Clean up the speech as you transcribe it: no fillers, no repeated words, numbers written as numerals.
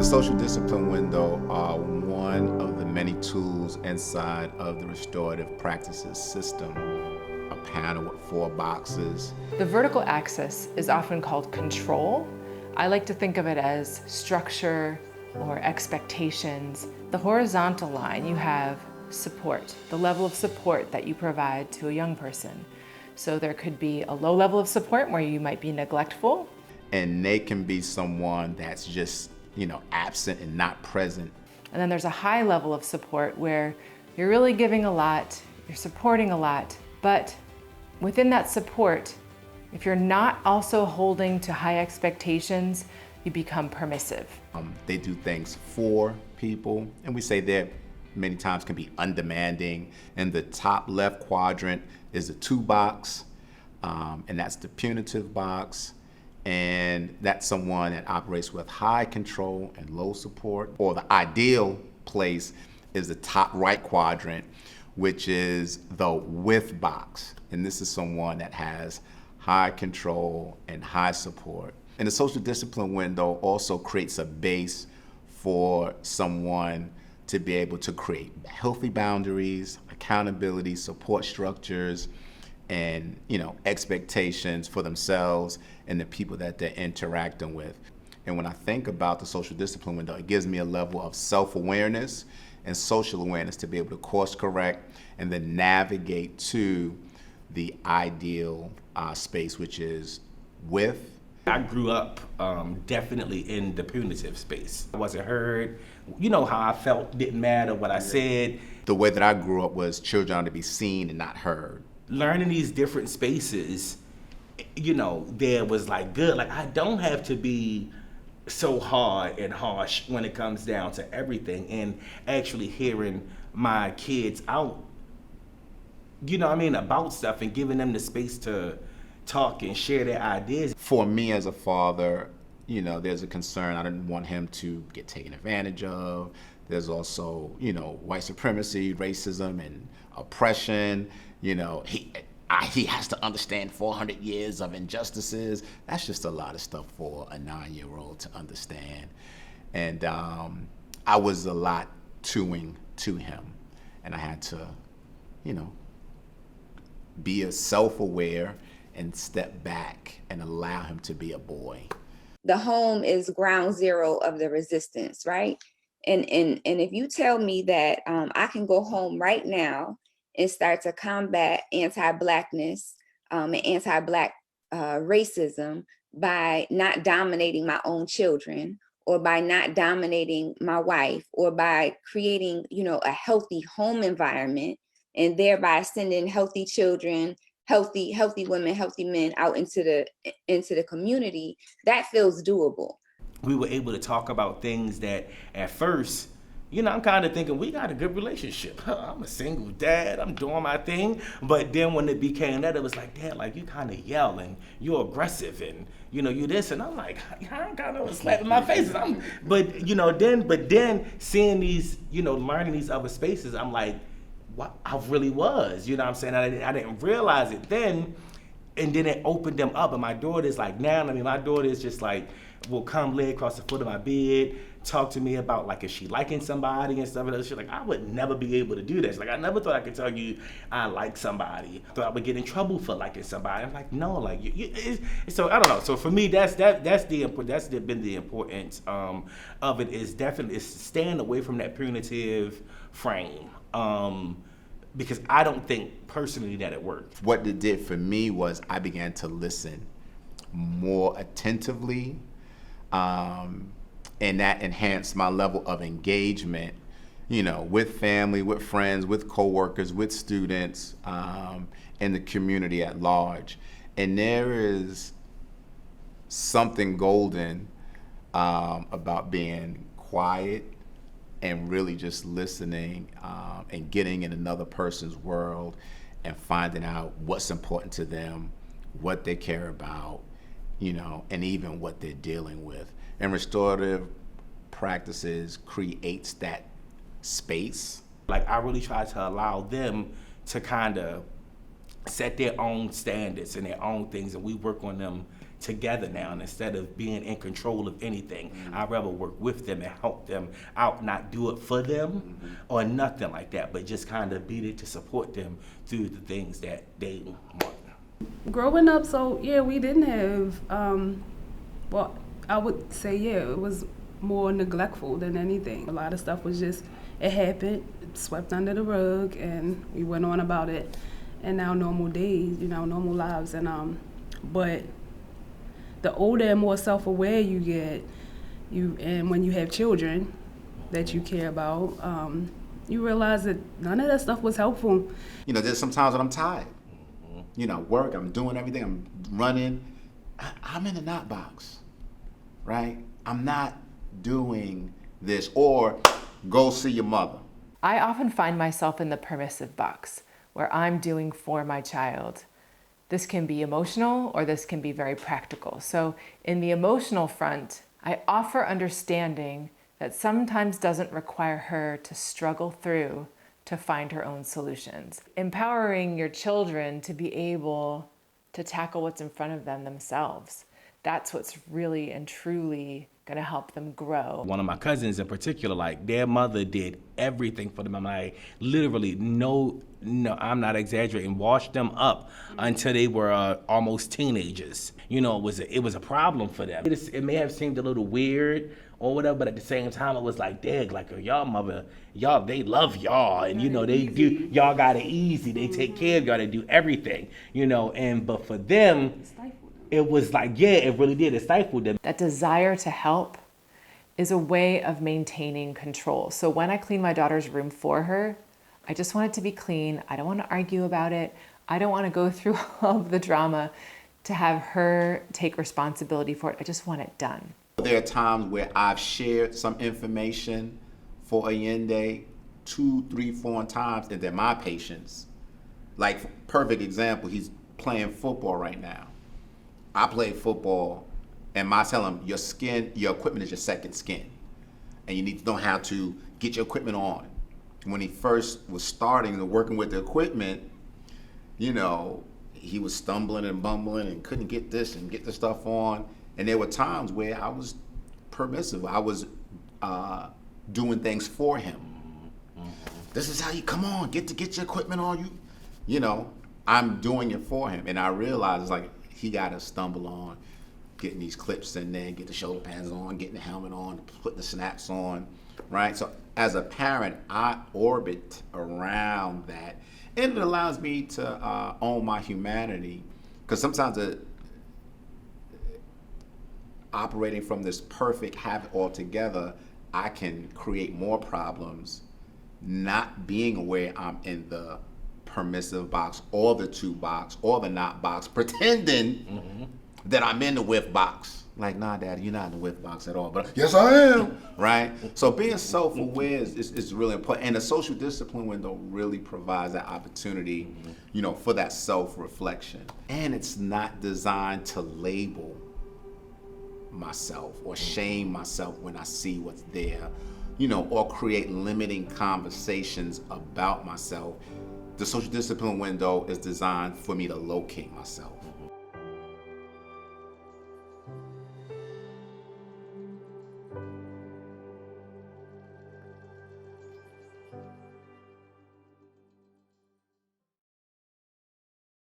social discipline window are one of the many tools inside of the restorative practices system. A panel with 4 boxes. The vertical axis is often called control. I like to think of it as structure or expectations. The horizontal line, you have support, the level of support that you provide to a young person. So there could be a low level of support where you might be neglectful. And they can be someone that's just, absent and not present. And then there's a high level of support where you're really giving a lot, you're supporting a lot, but within that support, if you're not also holding to high expectations, you become permissive. They do things for people, and we say that many times can be undemanding. In the top left quadrant is the 2 box, and that's the punitive box. And that's someone that operates with high control and low support. Or the ideal place is the top right quadrant, which is the with box. And this is someone that has high control and high support. And the social discipline window also creates a base for someone to be able to create healthy boundaries, accountability, support structures, and expectations for themselves and the people that they're interacting with. And when I think about the social discipline window, it gives me a level of self-awareness and social awareness to be able to course correct and then navigate to the ideal space, which is with. I grew up definitely in the punitive space. I wasn't heard. You know how I felt, didn't matter what I said. The way that I grew up was children are to be seen and not heard. Learning these different spaces, there was good. I don't have to be so hard and harsh when it comes down to everything, and actually hearing my kids out, about stuff and giving them the space to talk and share their ideas. For me as a father, there's a concern. I didn't want him to get taken advantage of. There's also, white supremacy, racism, and oppression. He has to understand 400 years of injustices. That's just a lot of stuff for a 9-year-old to understand. And I was a lot to him. And I had to, be self-aware and step back and allow him to be a boy. The home is ground zero of the resistance, right? And if you tell me that I can go home right now and start to combat anti-Blackness and anti-Black racism by not dominating my own children, or by not dominating my wife, or by creating, a healthy home environment, and thereby sending healthy children, healthy women, healthy men out into the community, that feels doable. We were able to talk about things that at first, I'm kind of thinking we got a good relationship. I'm a single dad, I'm doing my thing. But then when it became that, it was like, Dad, you kind of yell and you're aggressive and, you this. And I'm like, I kind of slapping my face. But then seeing these, learning these other spaces, I'm like, what I really was, what I'm saying? I didn't realize it then. And then it opened them up. And my daughter's now, my daughter is just will come lay across the foot of my bed, talk to me about is she liking somebody and stuff and other shit. I would never be able to do this. I never thought I could tell you I like somebody. I thought I would get in trouble for liking somebody. I'm like, no, so I don't know. So for me, that's been the importance of it, is definitely staying away from that punitive frame. Because I don't think personally that it worked. What it did for me was I began to listen more attentively, and that enhanced my level of engagement, with family, with friends, with coworkers, with students, and the community at large. And there is something golden about being quiet and really just listening and getting in another person's world and finding out what's important to them, what they care about, and even what they're dealing with. And restorative practices creates that space. I really try to allow them to kind of set their own standards and their own things, and we work on them together now, and instead of being in control of anything. I'd rather work with them and help them out, not do it for them or nothing like that, but just kind of be there to support them through the things that they want. Growing up, so yeah, we didn't have, well, I would say, yeah, it was more neglectful than anything. A lot of stuff was just, it happened, swept under the rug, and we went on about it. And now normal days, normal lives. And but the older and more self-aware you get, and when you have children that you care about, you realize that none of that stuff was helpful. There's sometimes when I'm tired. Work, I'm doing everything, I'm running. I'm in the not box, right? I'm not doing this, or go see your mother. I often find myself in the permissive box, where I'm doing for my child. This can be emotional, or this can be very practical. So in the emotional front, I offer understanding that sometimes doesn't require her to struggle through to find her own solutions. Empowering your children to be able to tackle what's in front of them themselves. That's what's really and truly gonna help them grow. One of my cousins in particular, like, their mother did everything for them. I'm like, literally, no, I'm not exaggerating, washed them up until they were almost teenagers. It was a problem for them. It may have seemed a little weird or whatever, but at the same time, it was like, dang, like, y'all mother, they love y'all, and they do, y'all got it easy, they take care of y'all, they do everything, but for them, it was like, yeah, it really did, it stifled them. That desire to help is a way of maintaining control. So when I clean my daughter's room for her, I just want it to be clean. I don't want to argue about it. I don't want to go through all of the drama to have her take responsibility for it. I just want it done. There are times where I've shared some information for Allende 2, 3, 4 times, and they're my patients. Like, perfect example, he's playing football right now. I play football, and I tell him, your equipment is your second skin, and you need to know how to get your equipment on. When he first was starting and working with the equipment, he was stumbling and bumbling and couldn't get this and get the stuff on. And there were times where I was permissive. I was doing things for him. This is how you, come on, get your equipment on. I'm doing it for him. And I realized, it's like, he got to stumble on getting these clips in there, get the shoulder pads on, getting the helmet on, putting the snaps on, right? So as a parent, I orbit around that. And it allows me to own my humanity, because sometimes operating from this perfect habit altogether, I can create more problems not being aware I'm in the permissive box or the to box or the not box, pretending that I'm in the with box. Like, nah, Daddy, you're not in the with box at all. But yes, I am, right? So being self-aware is really important. And the social discipline window really provides that opportunity, for that self-reflection. And it's not designed to label myself or shame myself when I see what's there, or create limiting conversations about myself. The social discipline window is designed for me to locate myself.